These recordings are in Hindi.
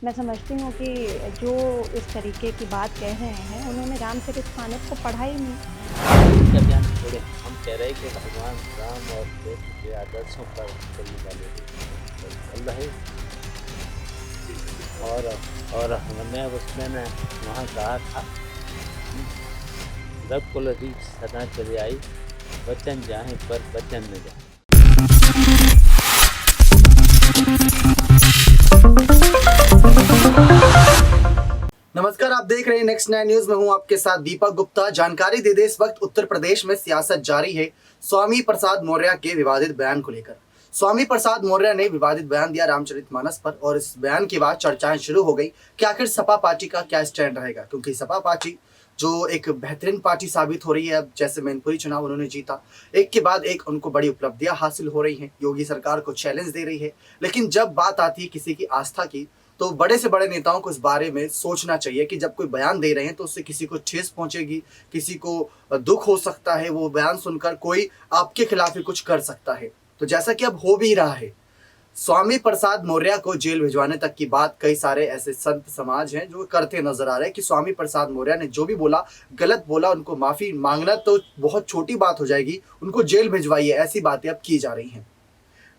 मैं समझती हूँ कि जो इस तरीके की बात कह रहे हैं, उन्होंने रामचरितमानस को पढ़ा ही नहीं। का ज्ञान छोड़े, हम कह रहे हैं कि भगवान राम और कृष्ण के आदर्शों पर चलने वाले लोग चल रहे। और हमने उसमें न वहाँ कहा था, रघुकुल रीत सदा चले आई, वचन जाहे पर वचन न जाए। नमस्कार, आप देख रहे हैं नेक्स्ट 9 न्यूज में हूं आपके साथ दीपक गुप्ता। जानकारी दे दे, इस वक्त उत्तर प्रदेश में सियासत जारी है स्वामी प्रसाद मौर्य के विवादित बयान को लेकर। स्वामी प्रसाद मौर्य ने विवादित बयान दिया रामचरितमानस पर, और इस बयान के बाद चर्चाएं शुरू हो गई कि आखिर सपा पार्टी का क्या स्टैंड रहेगा, क्योंकि सपा पार्टी जो एक बेहतरीन पार्टी साबित हो रही है। अब जैसे मैनपुरी चुनाव उन्होंने जीता, एक के बाद एक उनको बड़ी उपलब्धियां हासिल हो रही हैं, योगी सरकार को चैलेंज दे रही है। लेकिन जब बात आती है किसी की आस्था की, तो बड़े से बड़े नेताओं को इस बारे में सोचना चाहिए कि जब कोई बयान दे रहे हैं तो उससे किसी को ठेस पहुंचेगी, किसी को दुख हो सकता है। वो बयान सुनकर कोई आपके खिलाफ ही कुछ कर सकता है। तो जैसा कि अब हो भी रहा है, स्वामी प्रसाद मौर्य को जेल भिजवाने तक की बात कई सारे ऐसे संत समाज हैं जो करते नजर आ रहे हैं कि स्वामी प्रसाद मौर्य ने जो भी बोला गलत बोला, उनको माफी मांगना तो बहुत छोटी बात हो जाएगी, उनको जेल भिजवाइए, ऐसी बातें अब की जा रही हैं।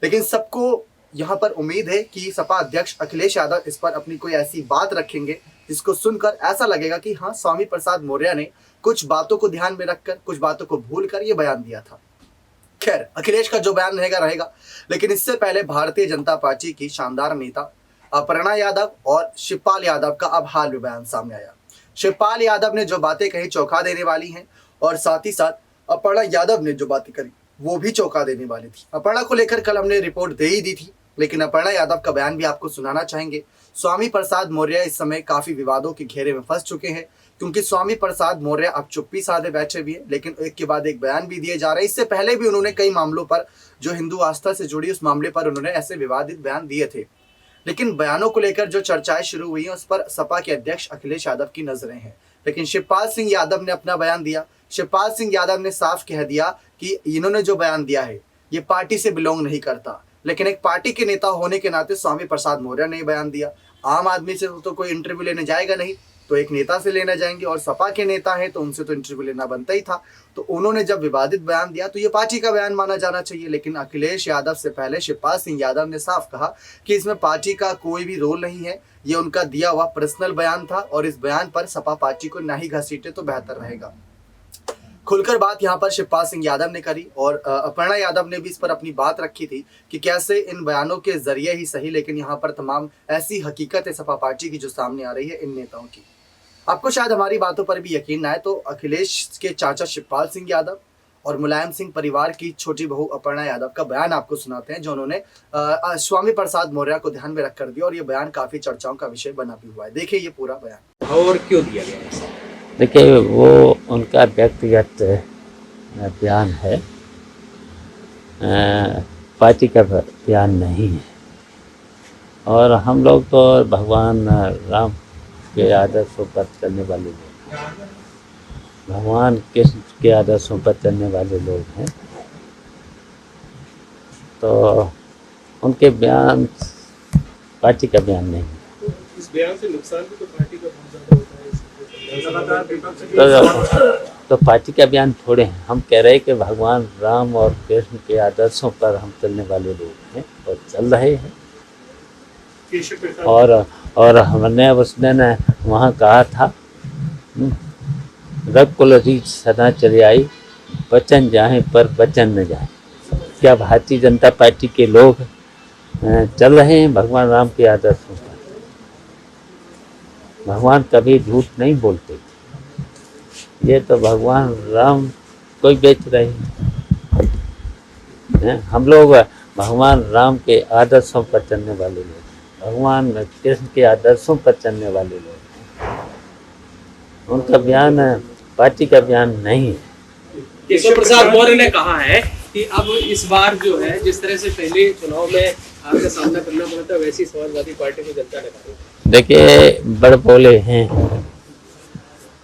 लेकिन सबको यहाँ पर उम्मीद है कि सपा अध्यक्ष अखिलेश यादव इस पर अपनी कोई ऐसी बात रखेंगे जिसको सुनकर ऐसा लगेगा कि हाँ, स्वामी प्रसाद मौर्य ने कुछ बातों को ध्यान में रखकर, कुछ बातों को भूलकर ये बयान दिया था। खैर, अखिलेश का जो बयान रहेगा रहेगा, लेकिन इससे पहले भारतीय जनता पार्टी की शानदार नेता अपर्णा यादव और शिवपाल यादव का अब हाल में बयान सामने आया। शिवपाल यादव ने जो बातें कही चौंका देने वाली हैं, और साथ ही साथ अपर्णा यादव ने जो बातें करी वो भी चौंका देने वाली थी। अपर्णा को लेकर कल हमने रिपोर्ट दे ही दी थी, लेकिन अपर्णा यादव का बयान भी आपको सुनाना चाहेंगे। स्वामी प्रसाद मौर्य इस समय काफी विवादों के घेरे में फंस चुके हैं, क्योंकि स्वामी प्रसाद मौर्य अब चुप्पी साधे बैठे भी हैं, लेकिन एक के बाद एक बयान भी दिए जा रहे हैं। इससे पहले भी उन्होंने कई मामलों पर, जो हिंदू आस्था से जुड़ी उस मामले पर उन्होंने ऐसे विवादित बयान दिए थे। लेकिन बयानों को लेकर जो चर्चाएं शुरू हुई हैं उस पर सपा के अध्यक्ष अखिलेश यादव की नजरें हैं। लेकिन शिवपाल सिंह यादव ने अपना बयान दिया। शिवपाल सिंह यादव ने साफ कह दिया कि इन्होंने जो बयान दिया है ये पार्टी से बिलोंग नहीं करता, लेकिन एक पार्टी के नेता होने के नाते स्वामी प्रसाद मौर्य ने बयान दिया। आम आदमी से तो कोई इंटरव्यू लेने जाएगा नहीं, तो एक नेता से लेना जाएंगे, और सपा के नेता हैं तो उनसे तो इंटरव्यू लेना बनता ही था। तो उन्होंने जब विवादित बयान दिया तो ये पार्टी का बयान माना जाना चाहिए। लेकिन अखिलेश यादव से पहले शिवपाल सिंह यादव ने साफ कहा कि इसमें पार्टी का कोई भी रोल नहीं है, ये उनका दिया हुआ पर्सनल बयान था, और इस बयान पर सपा पार्टी को ना ही घसीटे तो बेहतर रहेगा। खुलकर बात यहाँ पर शिवपाल सिंह यादव ने करी, और अपर्णा यादव ने भी इस पर अपनी बात रखी थी कि कैसे इन बयानों के जरिए ही सही, लेकिन यहाँ पर तमाम ऐसी हकीकत है सपा पार्टी की जो सामने आ रही है इन नेताओं की। आपको शायद हमारी बातों पर भी यकीन ना आए, तो अखिलेश के चाचा शिवपाल सिंह यादव और मुलायम सिंह परिवार की छोटी बहू अपर्णा यादव का बयान आपको सुनाते हैं, जो उन्होंने स्वामी प्रसाद मौर्य को ध्यान में रखकर दिया, और ये बयान काफी चर्चाओं का विषय बना भी हुआ है। देखिए ये पूरा बयान। और क्यों दिया गया ऐसा? देखिए, वो उनका व्यक्तिगत बयान है, पार्टी का बयान नहीं है। और हम लोग तो भगवान राम के आदर्शों पर चलने वाले लोग, भगवान कृष्ण के आदर्शों पर चलने वाले लोग हैं, तो उनके बयान पार्टी का बयान नहीं है। इस बयान से नुकसान भी तो पार्टी का बहुत ज़्यादा होता है। तो पार्टी का बयान थोड़े हैं, हम कह रहे हैं कि भगवान राम और कृष्ण के आदर्शों पर हम चलने वाले लोग हैं और चल रहे हैं। और हमने उसने न वहाँ कहा था, रघुकुल रीत सदा चली आई, वचन जाए पर वचन न जाए। क्या भारतीय जनता पार्टी के लोग चल रहे हैं भगवान राम के आदर्शों पर? भगवान कभी झूठ नहीं बोलते, ये तो भगवान राम कोई बेच रहे हैं। हम लोग भगवान राम के आदर्शों पर चलने वाले लोग, भगवान कृष्ण के आदर्शों पर चलने वाले लोग, उनका बयान पार्टी का बयान नहीं है। केशव प्रसाद मौर्य ने कहा है कि अब इस बार जो है, जिस तरह से पहले चुनाव में आपका सामना करना पड़ा था, वैसी समाजवादी पार्टी को जनता ने कहा। देखिए, बड़ बोले हैं,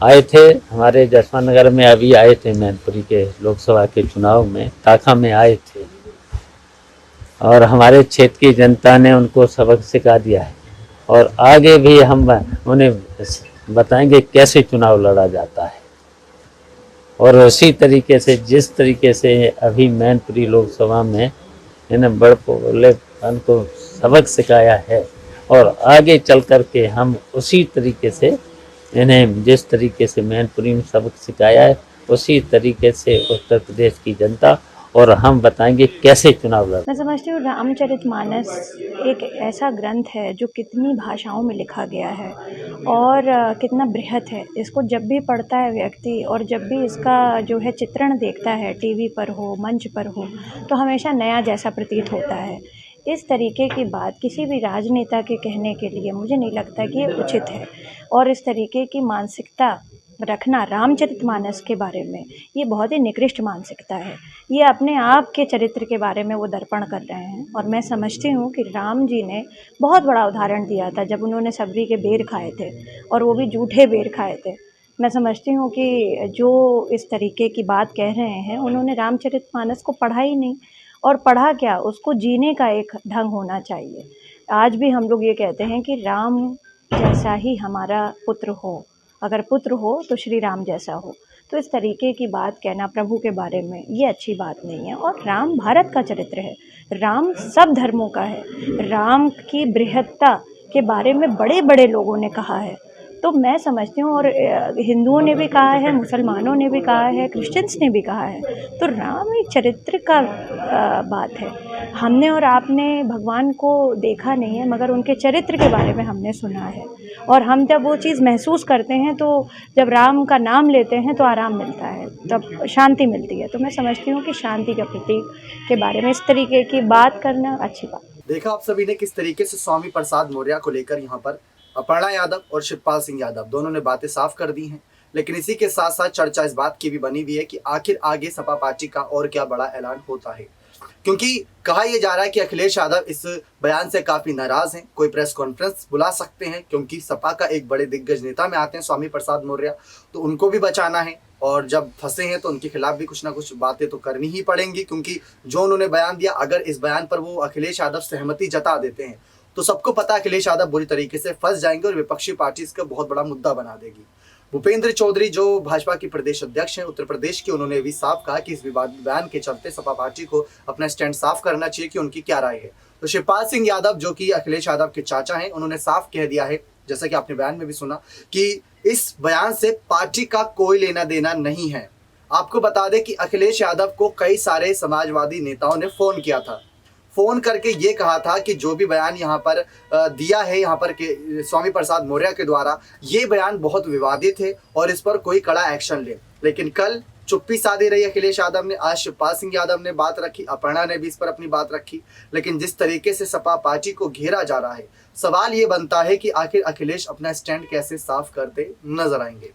आए थे हमारे जसवंत नगर में, अभी आए थे मैनपुरी के लोकसभा के चुनाव में, काका में आए थे, और हमारे क्षेत्र की जनता ने उनको सबक सिखा दिया है और आगे भी हम उन्हें बताएंगे कैसे चुनाव लड़ा जाता है। और उसी तरीके से जिस तरीके से अभी मैनपुरी लोकसभा में इन्हें बड़बोलेपन को सबक सिखाया है, और आगे चल कर के हम उसी तरीके से इन्हें जिस तरीके से मैनपुरी में सबक सिखाया है उसी तरीके से उत्तर प्रदेश की जनता और हम बताएंगे कैसे चुनाव लड़। मैं समझती हूँ रामचरितमानस एक ऐसा ग्रंथ है जो कितनी भाषाओं में लिखा गया है और कितना बृहत है। इसको जब भी पढ़ता है व्यक्ति और जब भी इसका जो है चित्रण देखता है, टीवी पर हो, मंच पर हो, तो हमेशा नया जैसा प्रतीत होता है। इस तरीके की बात किसी भी राजनेता के कहने के लिए मुझे नहीं लगता कि ये उचित है, और इस तरीके की मानसिकता रखना रामचरितमानस के बारे में ये बहुत ही निकृष्ट मानसिकता है। ये अपने आप के चरित्र के बारे में वो दर्पण कर रहे हैं। और मैं समझती हूँ कि राम जी ने बहुत बड़ा उदाहरण दिया था जब उन्होंने सबरी के बेर खाए थे, और वो भी जूठे बेर खाए थे। मैं समझती हूँ कि जो इस तरीके की बात कह रहे हैं उन्होंने रामचरितमानस को पढ़ा ही नहीं, और पढ़ा क्या, उसको जीने का एक ढंग होना चाहिए। आज भी हम लोग ये कहते हैं कि राम जैसा ही हमारा पुत्र हो, अगर पुत्र हो तो श्री राम जैसा हो। तो इस तरीके की बात कहना प्रभु के बारे में ये अच्छी बात नहीं है। और राम भारत का चरित्र है, राम सब धर्मों का है। राम की बृहत्ता के बारे में बड़े बड़े लोगों ने कहा है। तो मैं समझती हूँ, और हिंदुओं ने भी कहा है, मुसलमानों ने भी कहा है, क्रिश्चियंस ने भी कहा है। तो राम एक चरित्र का बात है। हमने और आपने भगवान को देखा नहीं है, मगर उनके चरित्र के बारे में हमने सुना है। और हम जब वो चीज़ महसूस करते हैं, तो जब राम का नाम लेते हैं तो आराम मिलता है, तब शांति मिलती है। तो मैं समझती हूँ कि शांति के प्रतीक के बारे में इस तरीके की बात करना अच्छी बात। देखा आप सभी ने किस तरीके से स्वामी प्रसाद मौर्य को लेकर यहाँ पर अपर्णा यादव और शिवपाल सिंह यादव दोनों ने बातें साफ कर दी हैं। लेकिन इसी के साथ साथ चर्चा इस बात की भी बनी हुई है कि आखिर आगे सपा पार्टी का और क्या बड़ा ऐलान होता है, क्योंकि कहा यह जा रहा है कि अखिलेश यादव इस बयान से काफी नाराज हैं। कोई प्रेस कॉन्फ्रेंस बुला सकते हैं, क्योंकि सपा का एक बड़े दिग्गज नेता में आते हैं स्वामी प्रसाद मौर्य, तो उनको भी बचाना है। और जब फंसे हैं तो उनके खिलाफ भी कुछ ना कुछ बातें तो करनी ही पड़ेंगी, क्योंकि जो उन्होंने बयान दिया, अगर इस बयान पर वो अखिलेश यादव सहमति जता देते हैं तो सबको पता है अखिलेश यादव बुरी तरीके से फंस जाएंगे और विपक्षी पार्टी इसका बहुत बड़ा मुद्दा बना देगी। भूपेंद्र चौधरी जो भाजपा के प्रदेश अध्यक्ष हैं उत्तर प्रदेश के, उन्होंने भी साफ कहा कि इस विवाद बयान के चलते सपा पार्टी को अपना स्टैंड साफ करना चाहिए कि उनकी क्या राय है। तो शिवपाल सिंह यादव जो कि अखिलेश यादव के चाचा हैं, उन्होंने साफ कह दिया है, जैसा कि आपने बयान में भी सुना, कि इस बयान से पार्टी का कोई लेना देना नहीं है। आपको बता दें कि अखिलेश यादव को कई सारे समाजवादी नेताओं ने फोन किया था, फोन करके ये कहा था कि जो भी बयान यहाँ पर दिया है यहाँ पर के स्वामी प्रसाद मौर्य के द्वारा, ये बयान बहुत विवादित है और इस पर कोई कड़ा एक्शन ले। लेकिन कल चुप्पी साधी रही अखिलेश यादव ने, आज शिवपाल सिंह यादव ने बात रखी, अपर्णा ने भी इस पर अपनी बात रखी। लेकिन जिस तरीके से सपा पार्टी को घेरा जा रहा है, सवाल ये बनता है कि आखिर अखिलेश अपना स्टैंड कैसे साफ करते नजर आएंगे।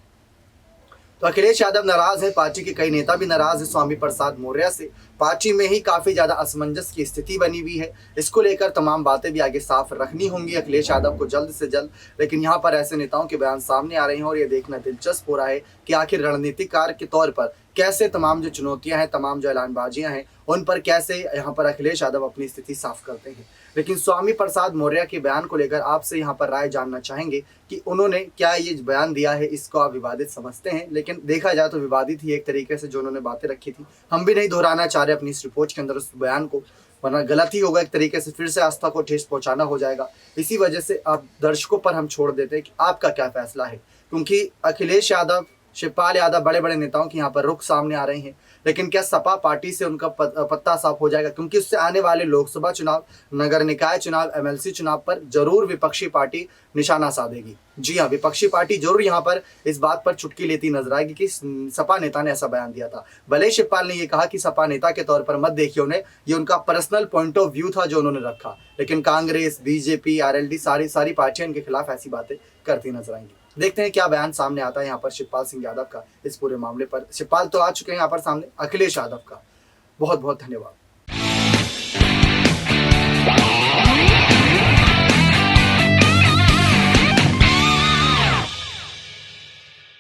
तो अखिलेश यादव नाराज है, पार्टी के कई नेता भी नाराज है स्वामी प्रसाद मौर्य से। पार्टी में ही काफी ज्यादा असमंजस की स्थिति बनी हुई है। इसको लेकर तमाम बातें भी आगे साफ रखनी होंगी अखिलेश यादव को जल्द से जल्द। लेकिन यहाँ पर ऐसे नेताओं के बयान सामने आ रहे हैं और ये देखना दिलचस्प हो रहा है कि आखिर रणनीतिकार के तौर पर कैसे तमाम जो चुनौतियां हैं, तमाम जो ऐलानबाजियां हैं, उन पर कैसे यहाँ पर अखिलेश यादव अपनी स्थिति साफ करते हैं। लेकिन स्वामी प्रसाद मौर्य के बयान को लेकर आपसे यहाँ पर राय जानना चाहेंगे कि उन्होंने क्या ये बयान दिया है, इसको आप विवादित समझते हैं? लेकिन देखा जाए तो विवादित ही एक तरीके से जो उन्होंने बातें रखी थी। हम भी नहीं दोहराना चाह रहे अपनी इस रिपोर्ट के अंदर उस बयान को, वरना गलत ही होगा, एक तरीके से फिर से आस्था को ठेस पहुंचाना हो जाएगा। इसी वजह से अब दर्शकों पर हम छोड़ देते हैं कि आपका क्या फैसला है, क्योंकि अखिलेश यादव, शिवपाल यादव, बड़े बड़े नेताओं की यहाँ पर रुख सामने आ रहे हैं। लेकिन क्या सपा पार्टी से उनका पत्ता साफ हो जाएगा? क्योंकि उससे आने वाले लोकसभा चुनाव, नगर निकाय चुनाव, एमएलसी चुनाव पर जरूर विपक्षी पार्टी निशाना साधेगी। जी हाँ, विपक्षी पार्टी जरूर यहाँ पर इस बात पर चुटकी लेती नजर आएगी कि सपा नेता ने ऐसा बयान दिया था। भले शिवपाल ने ये कहा कि सपा नेता के तौर पर मत देखिए उन्हें, ये उनका पर्सनल पॉइंट ऑफ व्यू था जो उन्होंने रखा। लेकिन कांग्रेस, बीजेपी, आरएलडी, सारी पार्टियां इनके खिलाफ ऐसी बातें करती नजर आएंगी। देखते हैं क्या बयान सामने आता है यहाँ पर शिवपाल सिंह यादव का इस पूरे मामले पर। शिवपाल तो आ चुके हैं यहाँ पर सामने, अखिलेश यादव का बहुत बहुत धन्यवाद।